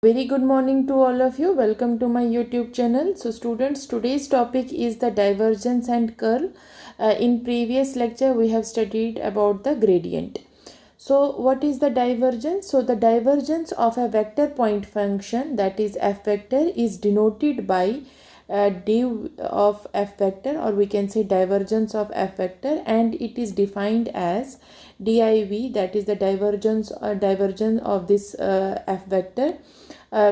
Very good morning to all of you. Welcome to my YouTube channel. So students, today's topic is the divergence and curl. In previous lecture, we have studied about the gradient. So what is the divergence? So the divergence of a vector point function, that is f vector, is denoted by div of f vector, or we can say divergence of f vector, and it is defined as div, that is the divergence of this f vector,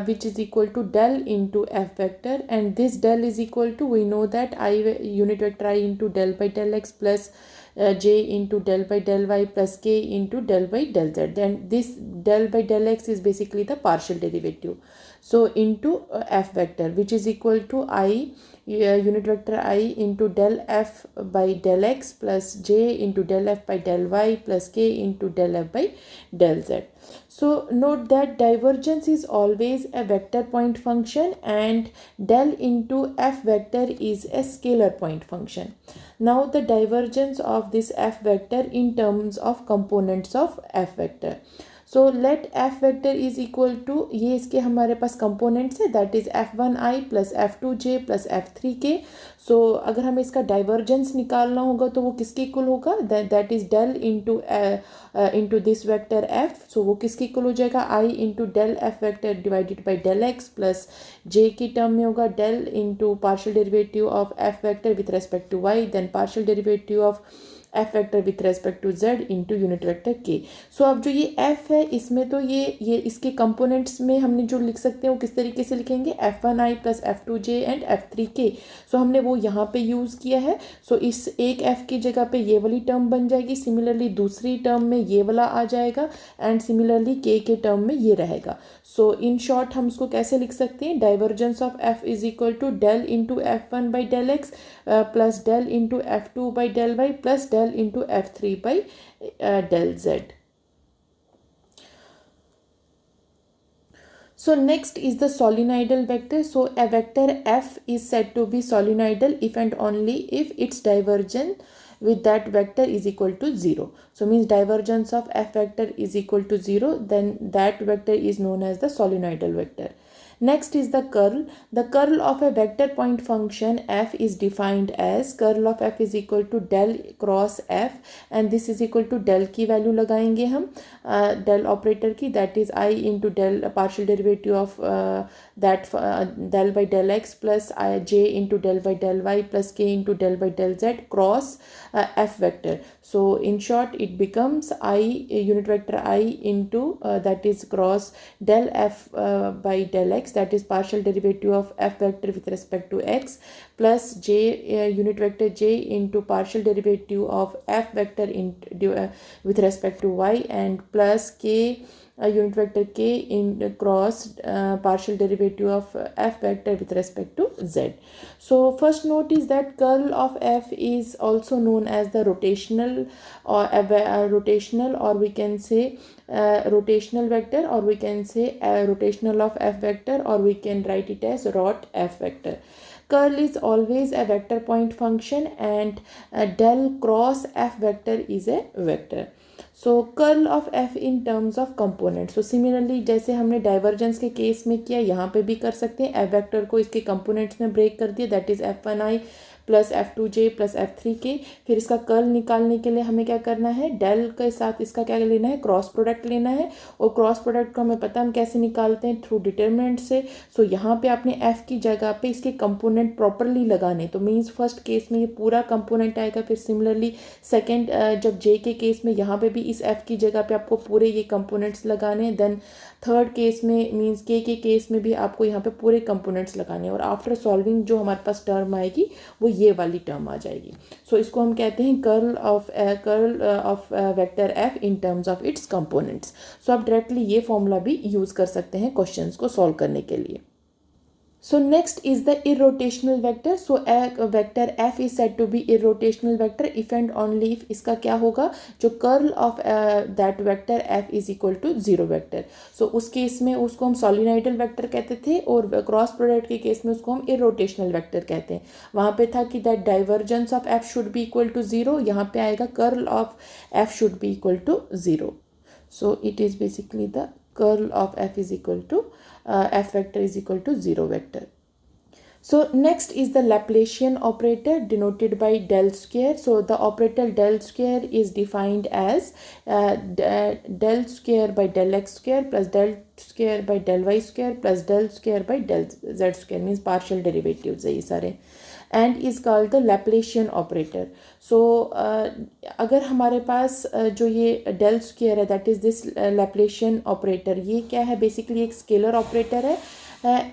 which is equal to del into f vector, and this del is equal to, we know that I unit vector I into del by del x plus j into del by del y plus k into del by del z. Then this del by del x is basically the partial derivative. So into f vector, which is equal to I unit vector I into del f by del x plus j into del f by del y plus k into del f by del z. So note that divergence is always a vector point function and del into f vector is a scalar point function. Now the divergence of this f vector in terms of components of f vector. So let F vector is equal to, ये इसके हमारे पास components है, that is f1i plus f2j plus f3k. So अगर हमें इसका divergence निकालना होगा तो वो किसके इक्वल होगा, that is del into this vector f. So वो किसके इक्वल हो जाएगा, i into del F vector divided by del x plus j की टर्म में होगा del into partial derivative of f vector with respect to y, then partial derivative of f vector with respect to z into unit vector k. So अब जो ये f है, इसमें तो ये इसके कंपोनेंट्स में हमने जो लिख सकते हैं वो किस तरीके से लिखेंगे, f1i plus f2j and f3k. सो हमने वो यहाँ पे यूज़ किया है. सो इस एक f की जगह पे ये वाली टर्म बन जाएगी, सिमिलरली दूसरी टर्म में ये वाला आ जाएगा एंड सिमिलरली k के टर्म में ये रहेगा. सो इन शॉर्ट हम उसको कैसे लिख सकते हैं, divergence of f is equal to del into f1 by del x plus del into f2 by del Y plus del into f3 by del z. So next is the solenoidal vector. So a vector f is said to be solenoidal if and only if its divergence with that vector is equal to 0. So means divergence of f vector is equal to 0, then that vector is known as the solenoidal vector. Next is the curl. The curl of a vector point function f is defined as curl of f is equal to del cross f, and this is equal to del की value लगाएंगे हम del operator की, that is I into del partial derivative of that del by del x plus j into del by del y plus k into del by del z cross f vector. So in short it becomes I unit vector I into that is cross del f by del x, that is partial derivative of f vector with respect to x plus j unit vector j into partial derivative of f vector with respect to y and plus k unit vector k in cross partial derivative of f vector with respect to z. So first note is that curl of f is also known as the rotational or we can say rotational vector, or we can say rotational of f vector, or we can write it as rot f vector. Curl is always a vector point function and del cross f vector is a vector. So curl of F in terms of component. So similarly जैसे हमने divergence के case में किया, यहाँ पे भी कर सकते हैं. एफ वेक्टर को इसके कंपोनेंट्स में ब्रेक कर दिया, that is f1i plus f2j plus f3k. फिर इसका कर्ल निकालने के लिए हमें क्या करना है, डेल के साथ इसका क्या लेना है, क्रॉस प्रोडक्ट लेना है, और क्रॉस प्रोडक्ट को हमें पता हम कैसे निकालते हैं, थ्रू डिटरमिनेंट से. सो यहाँ पे आपने f की जगह पे इसके कंपोनेंट प्रॉपरली लगाने, तो मीन्स फर्स्ट केस में ये पूरा कंपोनेंट आएगा. फिर सिमिलरली सेकेंड जब j के केस में यहाँ पे भी इस f की जगह पे आपको पूरे ये कंपोनेंट्स लगाने. देन थर्ड केस में मीन्स k के केस में भी आपको यहाँ पे पूरे कंपोनेंट्स लगाने, और आफ्टर सॉल्विंग जो हमारे पास टर्म आएगी वो ये वाली टर्म आ जाएगी. सो इसको हम कहते हैं curl of vector f in terms of its components. So आप डायरेक्टली ये फॉर्मूला भी यूज़ कर सकते हैं क्वेश्चंस को सॉल्व करने के लिए. So next is the irrotational vector. So a vector f is said to be irrotational vector if and only if इसका क्या होगा, जो curl of that vector f is equal to 0 vector. So उस case में उसको हम solenoidal vector कहते थे, और क्रॉस प्रोडक्ट के केस में उसको हम irrotational vector कहते हैं. वहाँ पे था कि that divergence of f should be equal to 0, यहाँ पे आएगा curl of f should be equal to 0. So it is basically the curl of f is equal to f vector is equal to 0 vector. So next is the Laplacian operator denoted by del square. So the operator del square is defined as del square by del x square plus del square by del y square plus del square by del z square, means partial derivatives है ये सारे, and is called the Laplacian operator. So अगर हमारे पास जो ये del square है, that is this Laplacian operator, ये क्या है, बेसिकली एक स्केलर ऑपरेटर है,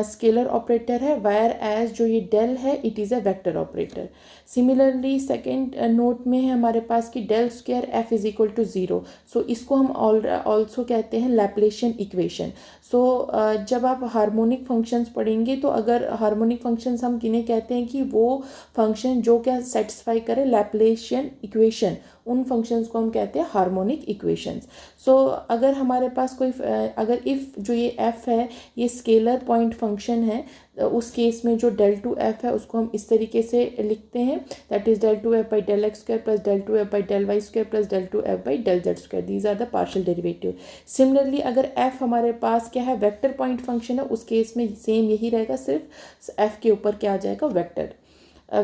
स्केलर ऑपरेटर है, वायर एज जो ये डेल है it is a vector operator. Similarly second note में है हमारे पास कि del square F is equal to 0. So इसको हम ऑल्सो कहते हैं लैप्लेशियन इक्वेशन. सो जब आप हार्मोनिक फंक्शंस पढ़ेंगे तो अगर हार्मोनिक फंक्शंस हम किन्हें कहते हैं कि वो फंक्शन जो क्या सेटिस्फाई करे लैप्लेशियन इक्वेशन, उन फंक्शंस को हम कहते हैं हार्मोनिक इक्वेशंस. सो अगर हमारे पास कोई अगर इफ़ जो ये एफ है ये स्केलर पॉइंट फंक्शन है, उस केस में जो डेल टू एफ है उसको हम इस तरीके से लिखते हैं, that is del two F by del X square plus del two F by del Y square plus del two F by del Z square. These are the partial derivative. Similarly अगर F हमारे पास क्या है vector point function है, उस case में same यही रहेगा, सिर्फ एफ के ऊपर क्या आ जाएगा वेक्टर.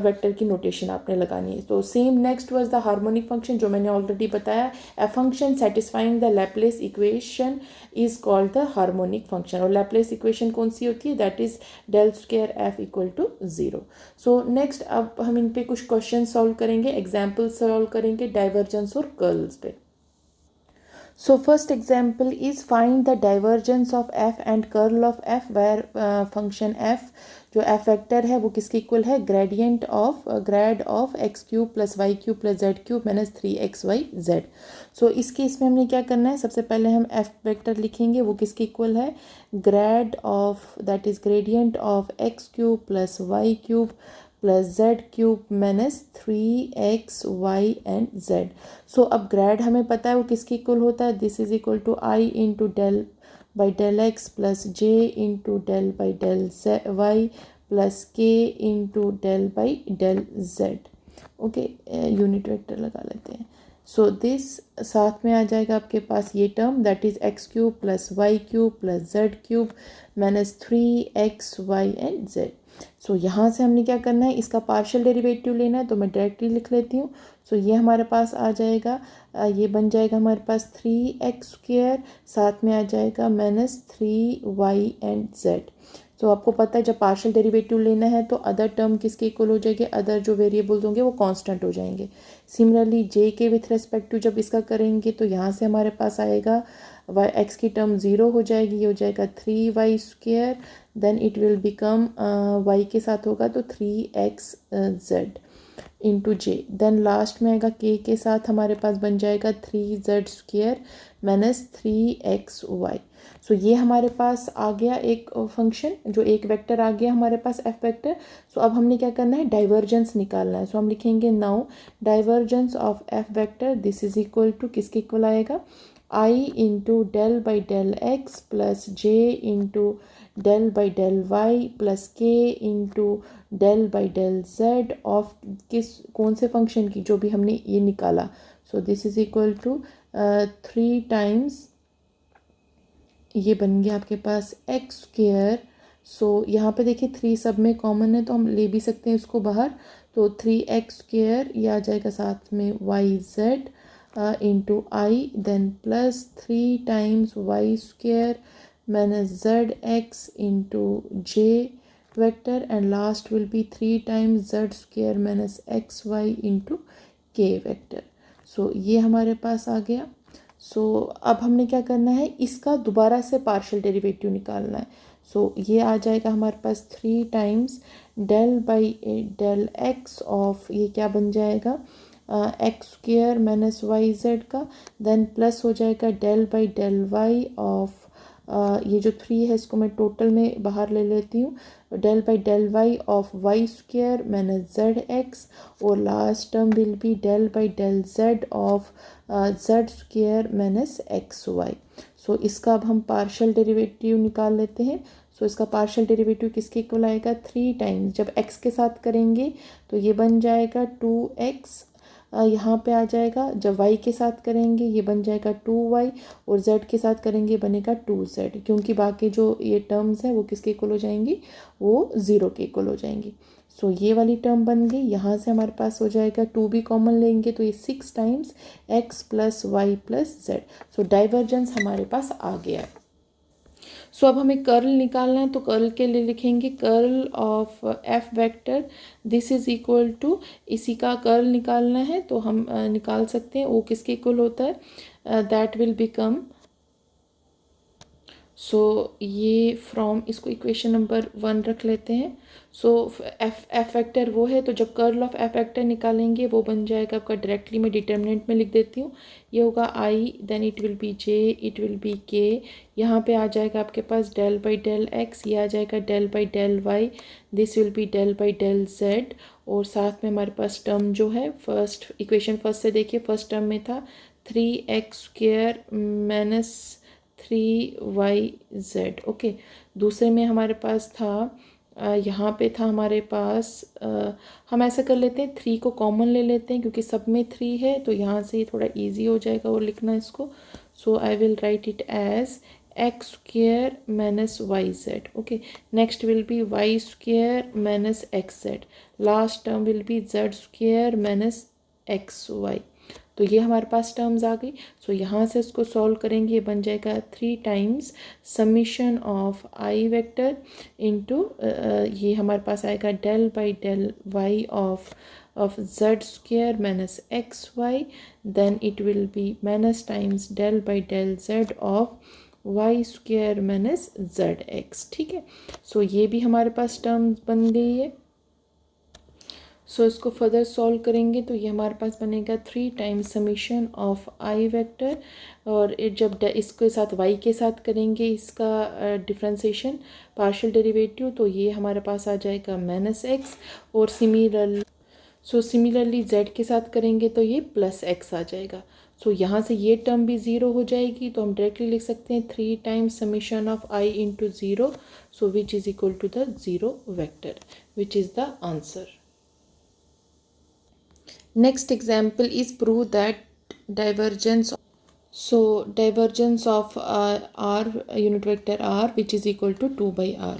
वेक्टर की नोटेशन आपने लगानी है. तो same next was the harmonic function जो मैंने ऑलरेडी बताया. A function satisfying the Laplace equation is called the harmonic function. और लैप्लेस इक्वेशन कौन सी होती है, that is del square F equal to 0. So next अब हम इन पे कुछ क्वेश्चन सॉल्व करेंगे, एग्जाम्पल सॉल्व करेंगे डाइवर्जेंस और कर्ल्स पे. So first example is find the divergence of f and curl of f where function f जो f वेक्टर है वो किसके इक्वल है, gradient of grad of x cube plus y cube plus z cube minus 3xyz. So इस case में हमने क्या करना है, सबसे पहले हम f वेक्टर लिखेंगे, वो किसके इक्वल है, grad of that is gradient of x cube plus y cube plus z cube minus 3xy and z. So अब ग्रेड हमें पता है वो किसके इक्वल होता है, this is equal to i into del by del x plus j into del by del Y plus k into del by del z. Okay, unit vector लगा लेते हैं. सो दिस साथ में आ जाएगा आपके पास ये term that is x cube plus y cube plus z cube minus 3xy and z. So यहाँ से हमने क्या करना है, इसका पार्शियल डेरिवेटिव लेना है, तो मैं डायरेक्टली लिख लेती हूँ. सो ये हमारे पास आ जाएगा, ये बन जाएगा हमारे पास 3x स्क्वेयर, साथ में आ जाएगा माइनस 3y एंड जेड. तो आपको पता है जब पार्शियल डेरिवेटिव लेना है तो अदर टर्म किसके इक्वल हो जाएंगे, अदर जो वेरिएबल्स होंगे वो कांस्टेंट हो जाएंगे. सिमिलरली जे के विथ रेस्पेक्ट टू जब इसका करेंगे तो यहाँ से हमारे पास आएगा वाई एक्स की टर्म 0 हो जाएगी, ये हो जाएगा 3y square, then it will become y के साथ होगा तो 3xz into j, then last में आएगा k के साथ हमारे पास बन जाएगा 3z स्क्वेयर माइनस 3xy. सो ये हमारे पास आ गया एक फंक्शन, जो एक वेक्टर आ गया हमारे पास एफ वेक्टर. सो अब हमने क्या करना है, डाइवर्जेंस निकालना है. सो हम लिखेंगे now divergence of f vector this is equal to किसके इक्वल आएगा, i into del by del x plus j into del by del Y plus k into del by del z of किस कौन से function की, जो भी हमने ये निकाला. So this is equal to 3 times ये बन गया आपके पास एक्स स्क्वेयर. सो यहाँ पे देखिए 3 सब में कॉमन है तो हम ले भी सकते हैं उसको बाहर, तो 3x स्क्वेयर ये आ जाएगा साथ में yz into i, then plus 3 times y square minus z x into j vector and last will be 3 times z square minus x y into k vector. So ये हमारे पास आ गया. सो अब हमने क्या करना है, इसका दोबारा से पार्शियल डेरिवेटिव निकालना है. सो ये आ जाएगा हमारे पास 3 times del by del x of ये क्या बन जाएगा x square minus y z का, देन प्लस हो जाएगा del by del y of ये जो 3 है इसको मैं टोटल में बाहर ले लेती हूँ, del by del y of y square minus z x, और last term will be del by del z of z square minus x y. So इसका अब हम पार्शियल डेरिवेटिव निकाल लेते हैं. सो इसका पार्शियल डेरिवेटिव किसके इक्वल आएगा, 3 टाइम्स जब x के साथ करेंगे तो ये बन जाएगा 2x यहाँ पे आ जाएगा। जब y के साथ करेंगे ये बन जाएगा 2y, और z के साथ करेंगे बनेगा 2z, क्योंकि बाकी जो ये टर्म्स हैं वो किसके इक्वल हो जाएंगी, वो 0 के इक्वल हो जाएंगी। सो ये वाली टर्म बन गई। यहाँ से हमारे पास हो जाएगा 2 भी कॉमन लेंगे तो ये 6 times x plus y plus z. So divergence हमारे पास आ गया है। सो अब हमें कर्ल निकालना है, तो कर्ल के लिए लिखेंगे curl of f vector, this is equal to, इसी का कर्ल निकालना है तो हम निकाल सकते हैं। वो किसके इक्वल होता है, दैट विल बिकम, सो ये फ्रॉम, इसको इक्वेशन नंबर 1 रख लेते हैं। सो एफ वेक्टर वो है, तो जब कर्ल ऑफ एफ वेक्टर निकालेंगे वो बन जाएगा आपका, डायरेक्टली मैं डिटर्मिनेंट में लिख देती हूँ, ये होगा i, then it will be j, it will be k, यहाँ पे आ जाएगा आपके पास डेल बाई डेल एक्स, ये आ जाएगा del by del y, this will be del by del z, और साथ में हमारे पास टर्म जो है फर्स्ट इक्वेशन फर्स्ट से देखिए, फर्स्ट टर्म में था 3x² माइनस 3yz। ओके, दूसरे में हमारे पास था यहाँ पे था हमारे पास, हम ऐसा कर लेते हैं 3 को कॉमन ले लेते हैं क्योंकि सब में 3 है, तो यहाँ से ये थोड़ा इजी हो जाएगा और लिखना इसको। So I will write it as x² minus yz। Okay, next will be y² minus xz, last term will be z² minus xy। तो ये हमारे पास टर्म्स आ गई। सो यहाँ से इसको सॉल्व करेंगे, ये बन जाएगा 3 times summation of i vector into, ये हमारे पास आएगा del by del y of z² minus xy, then it will be minus times del by del z of y² minus zx। ठीक है, सो ये भी हमारे पास टर्म्स बन गई है। सो इसको फर्दर सॉल्व करेंगे तो ये हमारे पास बनेगा 3 times summation of i vector, और जब इसके साथ y के साथ करेंगे इसका डिफ्रेंसिएशन पार्शियल डेरिवेटिव, तो ये हमारे पास आ जाएगा माइनस एक्स, और सिमिलरली z के साथ करेंगे तो ये प्लस एक्स आ जाएगा। सो यहाँ से ये टर्म भी 0 हो जाएगी, तो हम डायरेक्टली लिख सकते हैं 3 times summation of i into 0, so which is equal to the 0 vector, which is the answer. Next example is prove that divergence of r unit vector r which is equal to 2 by r।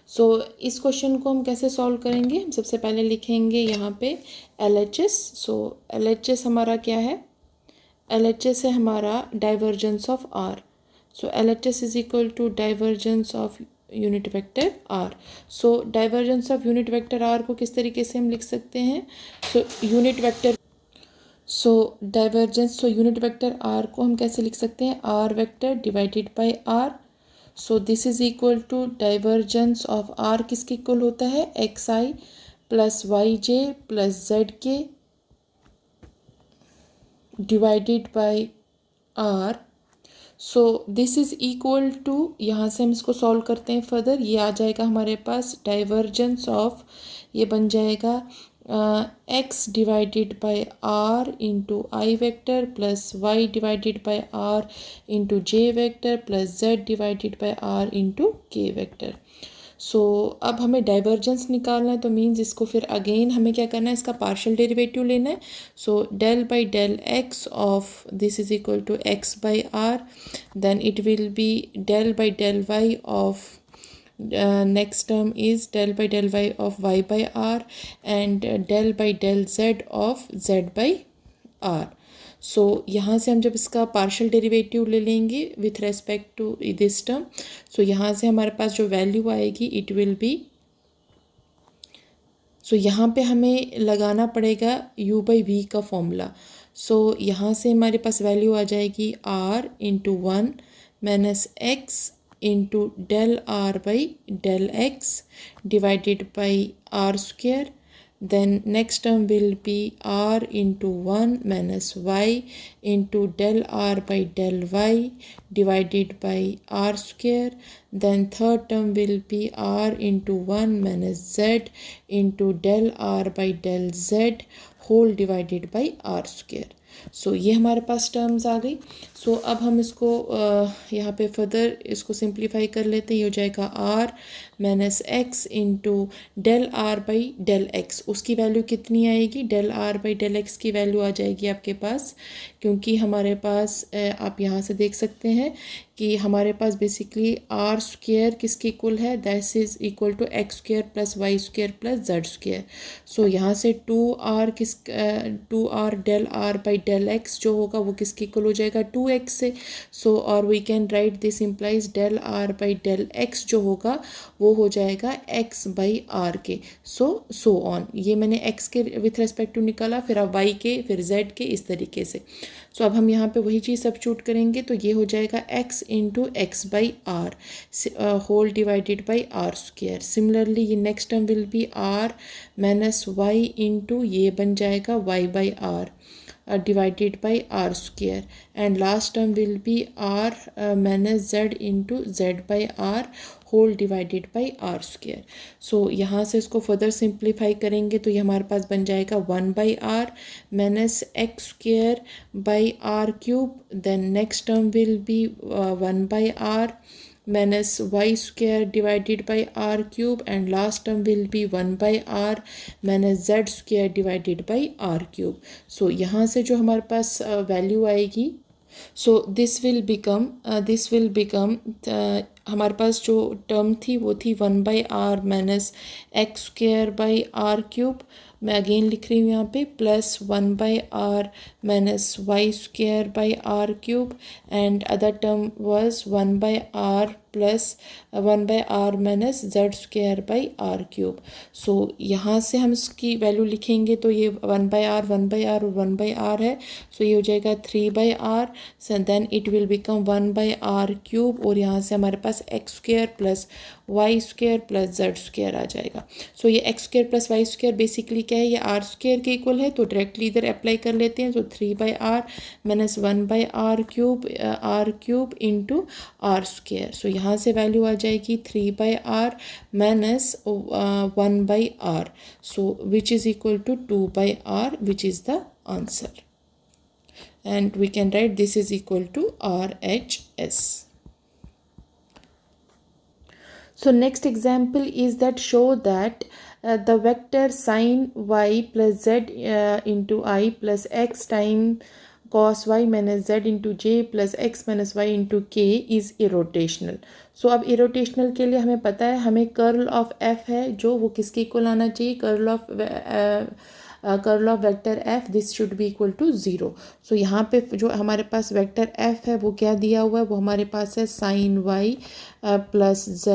सो इस question को हम कैसे solve करेंगे, हम सबसे पहले लिखेंगे यहाँ पे LHS। सो LHS हमारा क्या है, LHS है हमारा divergence of r। So LHS is equal to divergence of unit vector r. So divergence of unit vector r को किस तरीके से हम लिख सकते हैं, यूनिट वेक्टर आर को हम कैसे लिख सकते हैं, r vector divided by r. So this is equal to divergence of r किसके इक्वल होता है, x i plus y j plus z k divided by r. So this is equal to, यहाँ से हम इसको सॉल्व करते हैं further, ये आ जाएगा हमारे पास डाइवर्जेंस ऑफ, ये बन जाएगा x divided by r into I vector plus y divided by r into j vector plus z divided by r into k vector. सो अब हमें डाइवर्जेंस निकालना है, तो मीन्स इसको फिर अगेन हमें क्या करना है, इसका पार्शियल डेरिवेटिव लेना है। So del by del x of this is equal to x by r, then it will be del by del y of next term is del by del y of y by r and del by del z of z by r। So यहाँ से हम जब इसका partial derivative ले लेंगे with respect to this term, so यहाँ से हमारे पास जो वैल्यू आएगी इट विल बी, सो यहाँ पे हमें लगाना पड़ेगा u बाई v का फॉर्मूला। सो यहाँ से हमारे पास वैल्यू आ जाएगी r into 1 minus x into del r by del x divided by r square, then next term will be r into 1 minus y into del r by del y divided by r square, then third term will be r into 1 minus z into del r by del z whole divided by r square। सो ये हमारे पास terms आ गई। सो अब हम इसको यहाँ पे further इसको simplify कर लेते हैं। ये हो जाएगा r minus x into del r by del x. उसकी वैल्यू कितनी आएगी? Del r by del x की वैल्यू आ जाएगी आपके पास, क्योंकि हमारे पास आप यहाँ से देख सकते हैं कि हमारे पास बेसिकली आर स्क्वेयर किसके इक्वल है? That is equal to x square plus y square plus z square. So यहाँ से two r del r by del x जो होगा वो किसके इक्वल हो जाएगा? 2x से। सो और we can write this implies del r by del x जो होगा वो हो जाएगा x बाई आर के। So on. ये मैंने x के विथ रेस्पेक्ट टू निकाला, फिर अब y के, फिर z के, इस तरीके से। सो अब हम यहाँ पे वही चीज़ सब्स्टिट्यूट करेंगे, तो ये हो जाएगा x into x by r whole divided by r square. Similarly ये next term will be r minus y into ये बन जाएगा y by r divided by r square, and last term will be r minus z into z by r whole divided by r square. So यहाँ से इसको further simplify करेंगे तो ये हमारे पास बन जाएगा 1 by r minus x square by r cube, then next term will be 1 by r minus y square divided by r cube, and last term will be 1 by r minus z square divided by r cube. So यहाँ से जो हमारे पास value आएगी, so this will become हमारे पास जो term थी वो थी 1 by r minus x square by r cube. मैं अगेन लिख रही हूँ यहाँ पे plus 1 by r minus y square by r cube, and other term was 1 by r plus 1 by r minus z square by r cube. So यहाँ से हम इसकी वैल्यू लिखेंगे तो ये 1 बाई आर और 1 बाई आर है, सो ये हो जाएगा 3 by r, so then it will become 1 by r cube, और यहाँ से हमारे पास x square plus y square plus z square आ जाएगा। सो ये x square plus y square basically क्या है? ये आर स्क्वेयर के इक्वल है, तो डायरेक्टली इधर अप्लाई कर लेते हैं। तो 3 by r minus 1 by r cube into r square. So यहाँ से वैल्यू आ जाएगी 3 by r minus 1 by r, so which is equal to 2 by r, which is the answer, and we can write this is equal to RHS. So next example is that show that the vector sin y plus z into I plus x time cos y minus z into j plus x minus y into k is irrotational. So अब irrotational के लिए हमें पता है, हमें curl of f है जो वो किसके इक्वल आना चाहिए? Curl of vector f, this should be equal to 0. So यहाँ पे जो हमारे पास वेक्टर f है वो क्या दिया हुआ है? वो हमारे पास है sine y plus z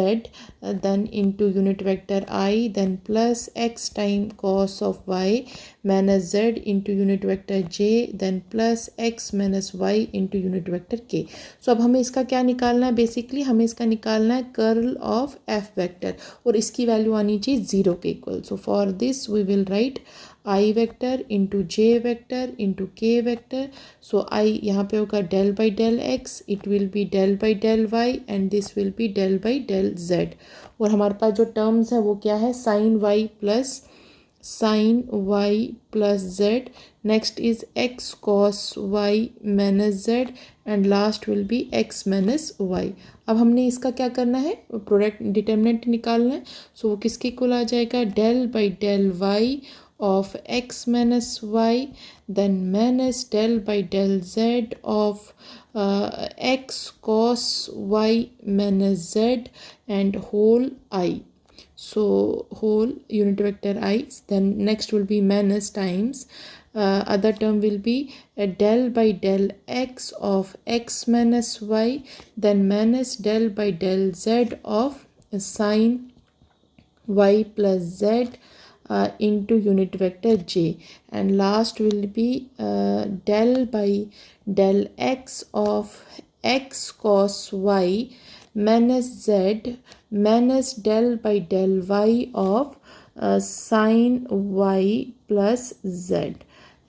then into unit vector i, then plus x time cos of y minus z into unit vector j, then plus x minus y into unit vector k. So अब हमें इसका क्या निकालना है? Basically हमें इसका निकालना है कर्ल ऑफ f वेक्टर, और इसकी वैल्यू आनी चाहिए 0 के equal. So for this we will write i vector into j vector into k vector. So i यहाँ पे होगा del by del x, it will be del by del y, and this will be del by del z. और हमारे पास जो terms है वो क्या है? Sine y plus z, next is x cos y minus z, and last will be x minus Y. अब हमने इसका क्या करना है? प्रोडक्ट डिटर्मिनेंट निकालना है. सो वो किसके इक्वल आ जाएगा? Del by del y of x minus y, then minus del by del z of x cos y minus z, and whole I. So whole unit vector I, then next will be minus times other term will be del by del x of x minus y, then minus del by del z of sin y plus z into unit vector j, and last will be del by del x of x cos y minus z minus del by del y of sin y plus z.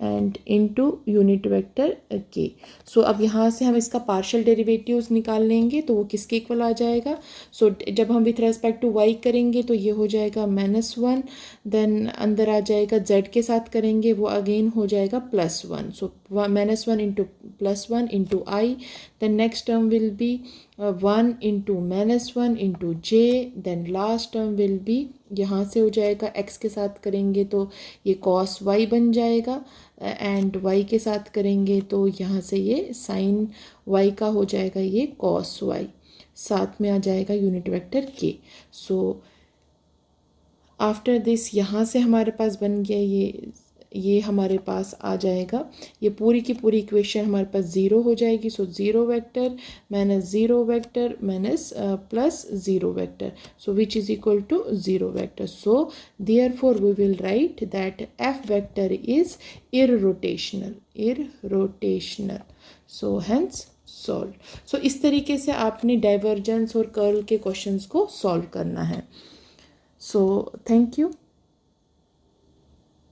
And into unit vector के। सो अब यहाँ से हम इसका partial derivatives निकाल लेंगे तो वो किसके इक्वल आ जाएगा। सो जब हम विथ रेस्पेक्ट टू y करेंगे तो ये हो जाएगा -1, देन अंदर आ जाएगा z के साथ करेंगे वो अगेन हो जाएगा +1। So -1 into +1 into i, then next term will be 1 into -1 into j, then last term will be यहाँ से हो जाएगा x के साथ करेंगे तो ये cos y बन जाएगा, एंड y के साथ करेंगे तो यहाँ से ये sin y का हो जाएगा ये cos y, साथ में आ जाएगा unit vector k। So after this यहाँ से हमारे पास बन गया ये हमारे पास आ जाएगा, ये पूरी की पूरी इक्वेशन हमारे पास ज़ीरो हो जाएगी। So zero vector minus zero vector minus plus zero vector, so which is equal to zero vector. So therefore we will write that f vector is irrotational. So hence solve. So इस तरीके से आपने divergence और curl के questions को solve करना है। So thank you.